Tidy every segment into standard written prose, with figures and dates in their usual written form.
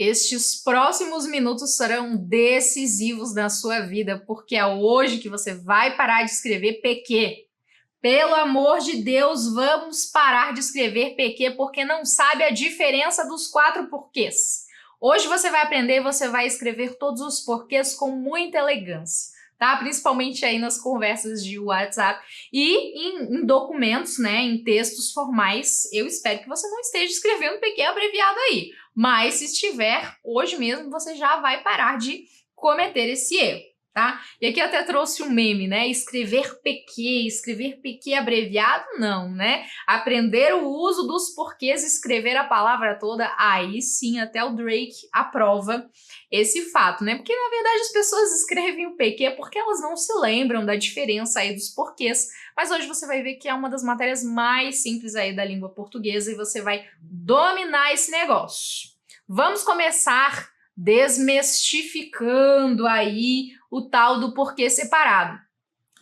Estes próximos minutos serão decisivos na sua vida, porque é hoje que você vai parar de escrever PQ. Pelo amor de Deus, vamos parar de escrever PQ porque não sabe a diferença dos 4 porquês. Hoje você vai aprender, você vai escrever todos os porquês com muita elegância, tá? Principalmente aí nas conversas de WhatsApp e em documentos, né, em textos formais. Eu espero que você não esteja escrevendo PQ abreviado aí, mas se estiver, hoje mesmo você já vai parar de cometer esse erro. Tá? E aqui eu até trouxe um meme, né? Escrever PQ abreviado, não, né? Aprender o uso dos porquês, escrever a palavra toda, aí sim, até o Drake aprova esse fato, né? Porque, na verdade, as pessoas escrevem o PQ porque elas não se lembram da diferença aí dos porquês, mas hoje você vai ver que é uma das matérias mais simples aí da língua portuguesa e você vai dominar esse negócio. Vamos começar desmistificando aí o tal do porquê separado.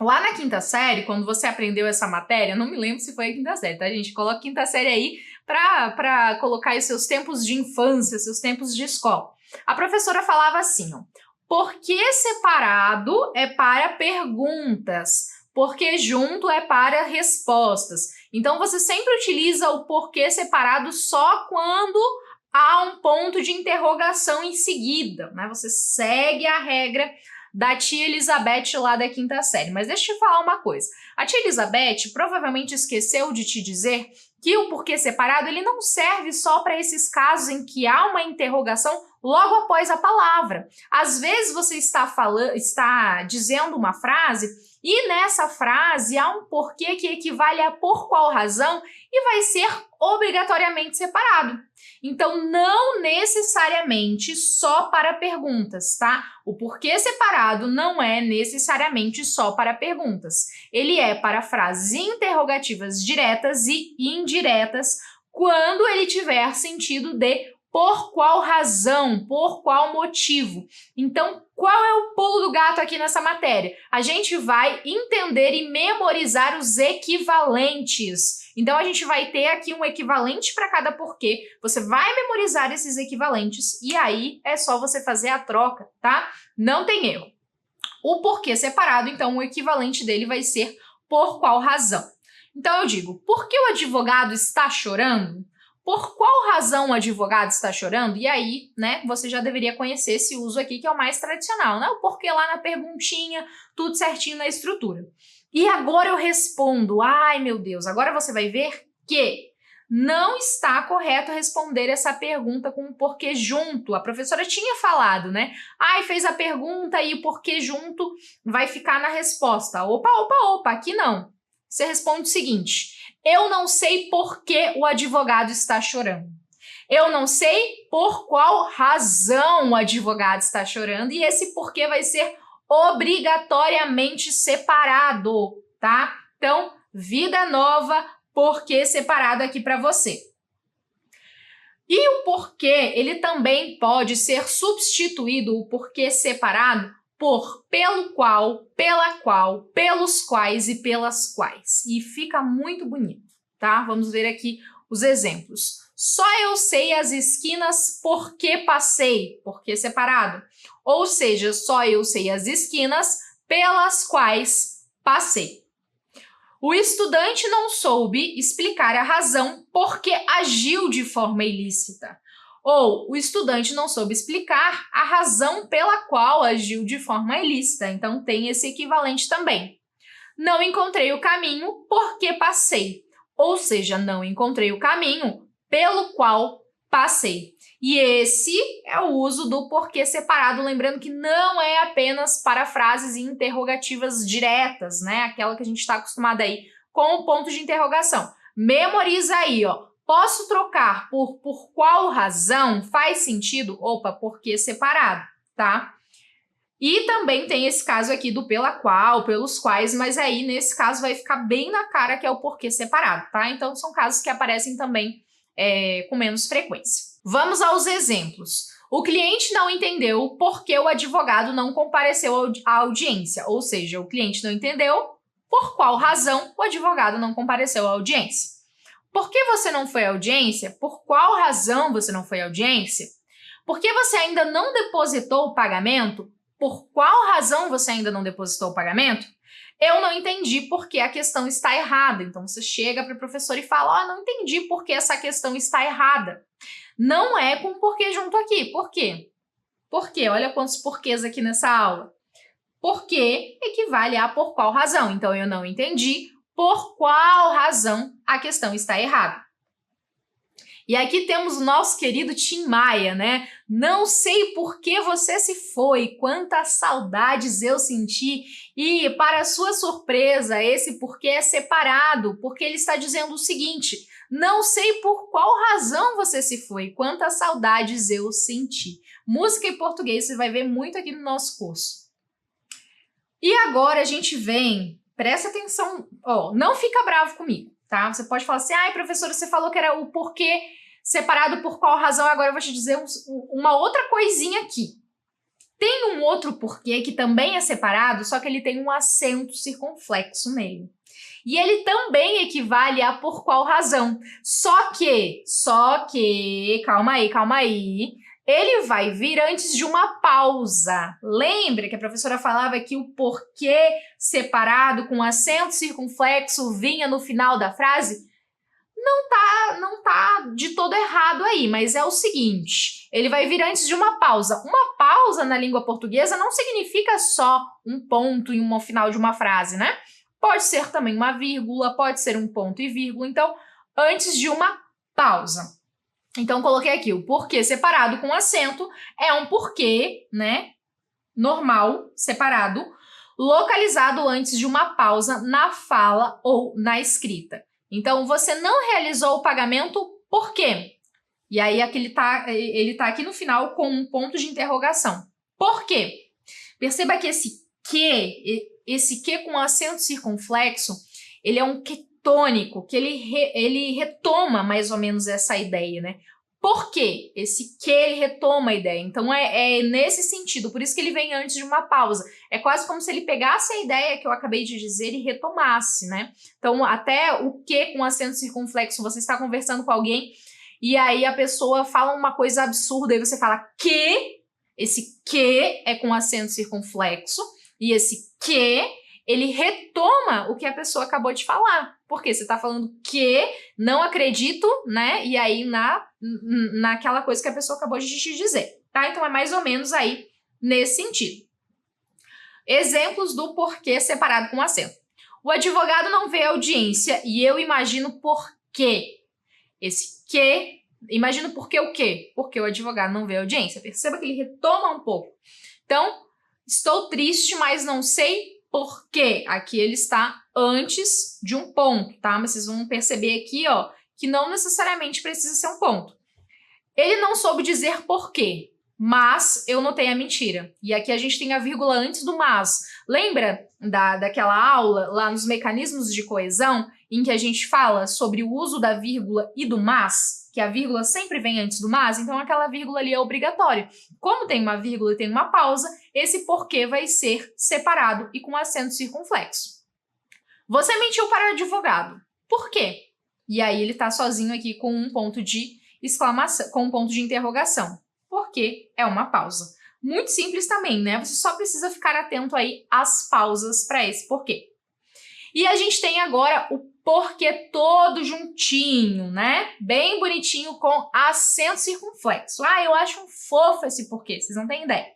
Lá na quinta série, quando você aprendeu essa matéria, não me lembro se foi a quinta série, tá, gente? Coloca quinta série aí para colocar os seus tempos de infância, seus tempos de escola. A professora falava assim, ó, porquê separado é para perguntas, porque junto é para respostas. Então, você sempre utiliza o porquê separado só quando há um ponto de interrogação em seguida, né? Você segue a regra da tia Elizabeth lá da quinta série. Mas deixa eu te falar uma coisa. A tia Elizabeth provavelmente esqueceu de te dizer que o porquê separado ele não serve só para esses casos em que há uma interrogação logo após a palavra. Às vezes você está dizendo uma frase e nessa frase há um porquê que equivale a por qual razão e vai ser obrigatoriamente separado. Então, não necessariamente só para perguntas, tá? O porquê separado não é necessariamente só para perguntas. Ele é para frases interrogativas diretas e indiretas quando ele tiver sentido de por qual razão, por qual motivo. Então, qual é o pulo do gato aqui nessa matéria? A gente vai entender e memorizar os equivalentes. Então, a gente vai ter aqui um equivalente para cada porquê. Você vai memorizar esses equivalentes e aí é só você fazer a troca, tá? Não tem erro. O porquê separado, então, o equivalente dele vai ser por qual razão. Então, eu digo, por que o advogado está chorando? Por qual razão o advogado está chorando? E aí, né, você já deveria conhecer esse uso aqui, que é o mais tradicional, né? O porquê lá na perguntinha, tudo certinho na estrutura. E agora eu respondo, ai meu Deus, agora você vai ver que não está correto responder essa pergunta com o porquê junto. A professora tinha falado, né? Ai, fez a pergunta e o porquê junto vai ficar na resposta. Opa, aqui não. Você responde o seguinte, eu não sei por que o advogado está chorando. Eu não sei por qual razão o advogado está chorando e esse porquê vai ser obrigatoriamente separado, tá? Então, vida nova, porquê separado aqui para você. E o porquê, ele também pode ser substituído, o porquê separado, por pelo qual, pela qual, pelos quais e pelas quais. E fica muito bonito, tá? Vamos ver aqui os exemplos. Só eu sei as esquinas porque passei, porque separado. Ou seja, só eu sei as esquinas pelas quais passei. O estudante não soube explicar a razão porque agiu de forma ilícita. Ou o estudante não soube explicar a razão pela qual agiu de forma ilícita. Então, tem esse equivalente também. Não encontrei o caminho porque passei. Ou seja, não encontrei o caminho pelo qual passei. E esse é o uso do porquê separado, lembrando que não é apenas para frases interrogativas diretas, né? Aquela que a gente está acostumado aí com o ponto de interrogação. Memoriza aí, ó. Posso trocar por qual razão? Faz sentido? Opa, porquê separado, tá? E também tem esse caso aqui do pela qual, pelos quais, mas aí nesse caso vai ficar bem na cara que é o porquê separado, tá? Então são casos que aparecem também com menos frequência. Vamos aos exemplos. O cliente não entendeu por que o advogado não compareceu à audiência, ou seja, o cliente não entendeu por qual razão o advogado não compareceu à audiência. Por que você não foi à audiência? Por qual razão você não foi à audiência? Por que você ainda não depositou o pagamento? Por qual razão você ainda não depositou o pagamento? Eu não entendi porque a questão está errada. Então, você chega para o professor e fala, não entendi porque essa questão está errada. Não é com porquê junto aqui. Por quê? Por quê? Olha quantos porquês aqui nessa aula. Porque equivale a por qual razão. Então, eu não entendi por qual razão a questão está errada. E aqui temos o nosso querido Tim Maia, né? Não sei por que você se foi, quantas saudades eu senti. E, para sua surpresa, esse porquê é separado, porque ele está dizendo o seguinte, não sei por qual razão você se foi, quantas saudades eu senti. Música em português você vai ver muito aqui no nosso curso. E agora a gente vem, presta atenção, não fica bravo comigo, tá? Você pode falar assim, professora, você falou que era o porquê separado por qual razão, agora eu vou te dizer uma outra coisinha aqui. Tem um outro porquê que também é separado, só que ele tem um acento circunflexo nele. E ele também equivale a por qual razão. Só que, calma aí, ele vai vir antes de uma pausa. Lembra que a professora falava que o porquê separado com acento circunflexo vinha no final da frase? Não tá de todo errado aí, mas é o seguinte, ele vai vir antes de uma pausa. Uma pausa na língua portuguesa não significa só um ponto em um final de uma frase, né? Pode ser também uma vírgula, pode ser um ponto e vírgula, então, antes de uma pausa. Então, coloquei aqui, o porquê separado com acento é um porquê, né, normal, separado, localizado antes de uma pausa na fala ou na escrita. Então, você não realizou o pagamento por quê? E aí, aqui ele tá aqui no final com um ponto de interrogação. Por quê? Perceba que esse que com acento circunflexo, ele é um que tônico, que ele retoma mais ou menos essa ideia, né? Por quê? Esse que ele retoma a ideia. Então, é nesse sentido, por isso que ele vem antes de uma pausa. É quase como se ele pegasse a ideia que eu acabei de dizer e retomasse, né? Então, até o que com acento circunflexo, você está conversando com alguém e aí a pessoa fala uma coisa absurda e você fala que, esse que é com acento circunflexo e esse que ele retoma o que a pessoa acabou de falar. Porque você está falando que não acredito, né? E aí naquela coisa que a pessoa acabou de te dizer, tá? Então é mais ou menos aí nesse sentido. Exemplos do porquê separado com acento. O advogado não vê a audiência e eu imagino por quê. Esse que, imagino por que o quê? Porque o advogado não vê a audiência. Perceba que ele retoma um pouco. Então, estou triste, mas não sei por quê. Aqui ele está antes de um ponto, tá? Mas vocês vão perceber aqui, que não necessariamente precisa ser um ponto. Ele não soube dizer por quê, mas eu notei a mentira. E aqui a gente tem a vírgula antes do mas. Lembra daquela aula lá nos mecanismos de coesão, em que a gente fala sobre o uso da vírgula e do mas? Que a vírgula sempre vem antes do mas, então aquela vírgula ali é obrigatória. Como tem uma vírgula e tem uma pausa, esse porquê vai ser separado e com acento circunflexo. Você mentiu para o advogado. Por quê? E aí ele está sozinho aqui com um ponto de exclamação, com um ponto de interrogação. Porque é uma pausa. Muito simples também, né? Você só precisa ficar atento aí às pausas para esse porquê. E a gente tem agora o porquê todo juntinho, né? Bem bonitinho com acento circunflexo. Eu acho um fofo esse porquê, vocês não têm ideia.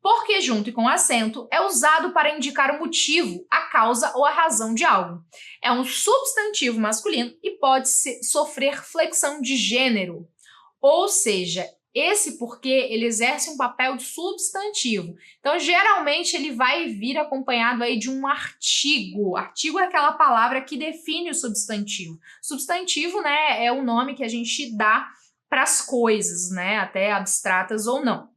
Porquê junto e com acento é usado para indicar o motivo, a causa ou a razão de algo. É um substantivo masculino e pode sofrer flexão de gênero. Ou seja, esse porquê, ele exerce um papel de substantivo. Então, geralmente, ele vai vir acompanhado aí de um artigo. Artigo é aquela palavra que define o substantivo. Substantivo, né, é o nome que a gente dá para as coisas, né, até abstratas ou não,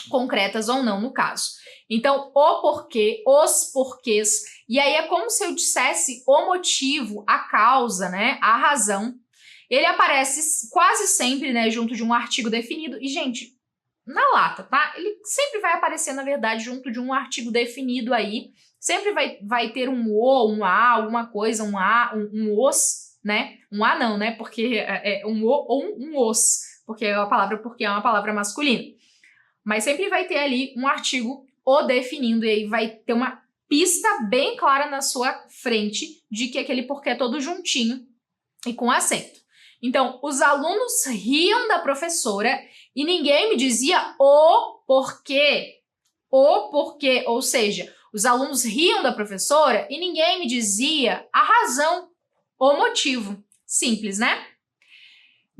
concretas ou não, no caso. Então, o porquê, os porquês, e aí é como se eu dissesse o motivo, a causa, né, a razão. Ele aparece quase sempre, né, junto de um artigo definido. E, gente, na lata, tá? Ele sempre vai aparecer, na verdade, junto de um artigo definido aí. Sempre vai ter um o, um a, alguma coisa, um a, um os, né? Um a não, né? Porque é um o ou um os. porque a palavra porque é uma palavra masculina. Mas sempre vai ter ali um artigo o definindo, e aí vai ter uma pista bem clara na sua frente de que aquele porquê é todo juntinho e com acento. Então, os alunos riam da professora e ninguém me dizia o porquê. O porquê, ou seja, os alunos riam da professora e ninguém me dizia a razão, o motivo. Simples, né?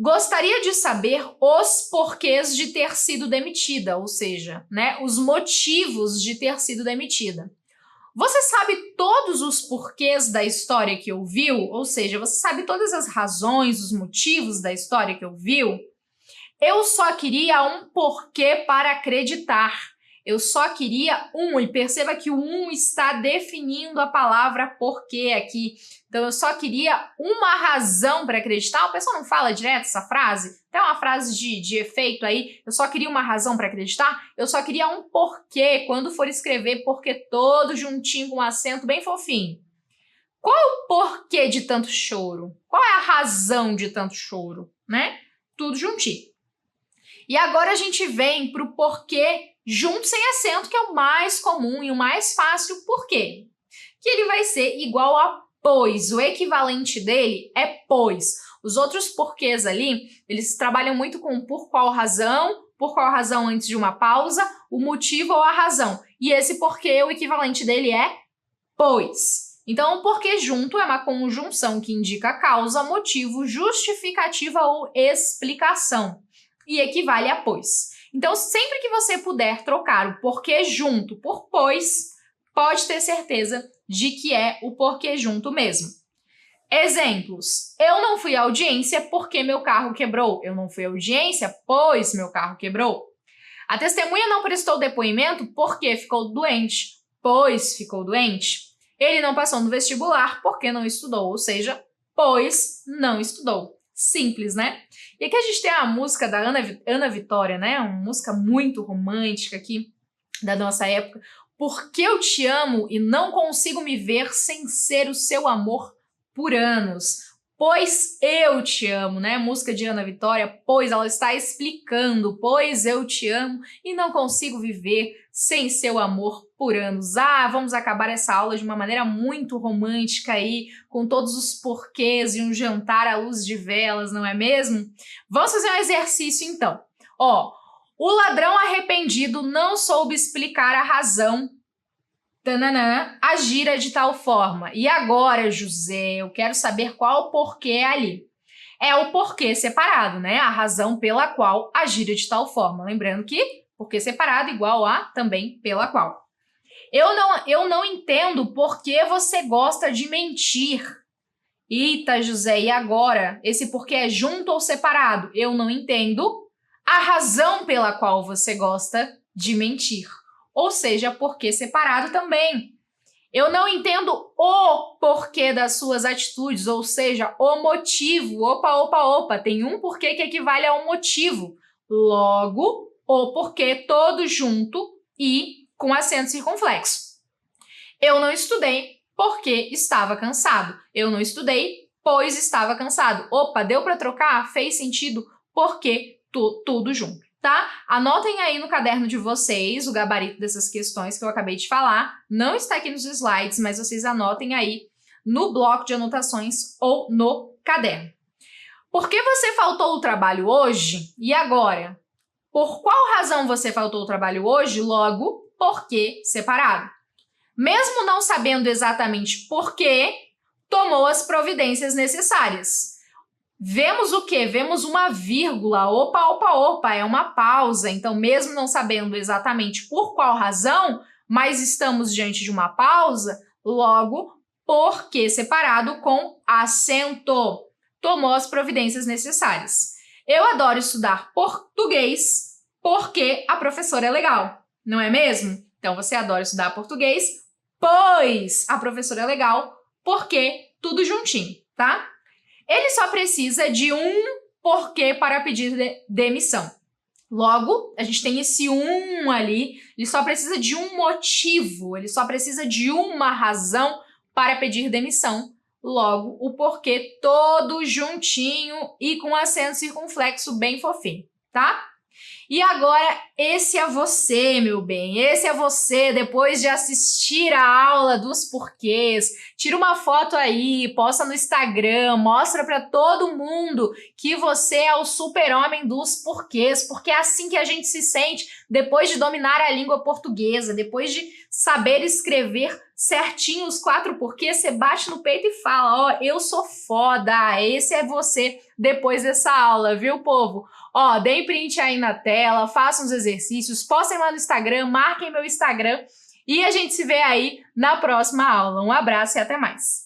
Gostaria de saber os porquês de ter sido demitida, ou seja, né, os motivos de ter sido demitida. Você sabe todos os porquês da história que ouviu? Ou seja, você sabe todas as razões, os motivos da história que ouviu? Eu só queria um porquê para acreditar. Eu só queria um, e perceba que o um está definindo a palavra porquê aqui. Então, eu só queria uma razão para acreditar. O pessoal não fala direto essa frase? Tem uma frase de efeito aí. Eu só queria uma razão para acreditar. Eu só queria um porquê. Quando for escrever porquê todo juntinho com um acento bem fofinho. Qual é o porquê de tanto choro? Qual é a razão de tanto choro? Né? Tudo juntinho. E agora a gente vem para o porquê junto sem acento, que é o mais comum e o mais fácil. Por quê? Que ele vai ser igual a pois. O equivalente dele é pois. Os outros porquês ali, eles trabalham muito com por qual razão antes de uma pausa, o motivo ou a razão. E esse porquê, o equivalente dele é pois. Então, o porquê junto é uma conjunção que indica causa, motivo, justificativa ou explicação. E equivale a pois. Então, sempre que você puder trocar o porquê junto por pois, pode ter certeza de que é o porquê junto mesmo. Exemplos. Eu não fui à audiência porque meu carro quebrou. Eu não fui à audiência, pois meu carro quebrou. A testemunha não prestou depoimento porque ficou doente, pois ficou doente. Ele não passou no vestibular porque não estudou, ou seja, pois não estudou. Simples, né? E aqui a gente tem a música da Ana Vitória, né? Uma música muito romântica aqui da nossa época. Porque eu te amo e não consigo me ver sem ser o seu amor por anos. Pois eu te amo, né? Música de Ana Vitória, pois ela está explicando, pois eu te amo e não consigo viver sem seu amor por anos. Ah, vamos acabar essa aula de uma maneira muito romântica aí, com todos os porquês e um jantar à luz de velas, não é mesmo? Vamos fazer um exercício então. Ó, o ladrão arrependido não soube explicar a razão agira de tal forma. E agora, José, eu quero saber qual o porquê ali. É o porquê separado, né? A razão pela qual agira de tal forma. Lembrando que porquê separado igual a também pela qual. Eu não entendo por que você gosta de mentir. Eita, José, e agora? Esse porquê é junto ou separado? Eu não entendo a razão pela qual você gosta de mentir. Ou seja, porquê separado também. Eu não entendo o porquê das suas atitudes, ou seja, o motivo. Opa, tem um porquê que equivale a um motivo. Logo, o porquê todo junto e com acento circunflexo. Eu não estudei porque estava cansado. Eu não estudei, pois estava cansado. Opa, deu para trocar? Fez sentido? Porque tudo junto, tá? Anotem aí no caderno de vocês o gabarito dessas questões que eu acabei de falar. Não está aqui nos slides, mas vocês anotem aí no bloco de anotações ou no caderno. Por que você faltou o trabalho hoje? E agora? Por qual razão você faltou o trabalho hoje? Logo, porquê separado. Mesmo não sabendo exatamente porquê, tomou as providências necessárias. Vemos o quê? Vemos uma vírgula. Opa, é uma pausa. Então, mesmo não sabendo exatamente por qual razão, mas estamos diante de uma pausa, logo, porquê separado com acento. Tomou as providências necessárias. Eu adoro estudar português porque a professora é legal, não é mesmo? Então, você adora estudar português, pois a professora é legal, porque tudo juntinho, tá? Ele só precisa de um porquê para pedir demissão. Logo, a gente tem esse ali, ele só precisa de um motivo, ele só precisa de uma razão para pedir demissão. logo o porquê todo juntinho e com acento circunflexo bem fofinho, tá? E agora, esse é você, meu bem, esse é você, depois de assistir a aula dos porquês, tira uma foto aí, posta no Instagram, mostra para todo mundo que você é o super-homem dos porquês, porque é assim que a gente se sente depois de dominar a língua portuguesa, depois de saber escrever certinho os 4 porquês, você bate no peito e fala, ó, eu sou foda, esse é você depois dessa aula, viu, povo? Ó, deem print aí na tela, façam os exercícios, postem lá no Instagram, marquem meu Instagram e a gente se vê aí na próxima aula. Um abraço e até mais!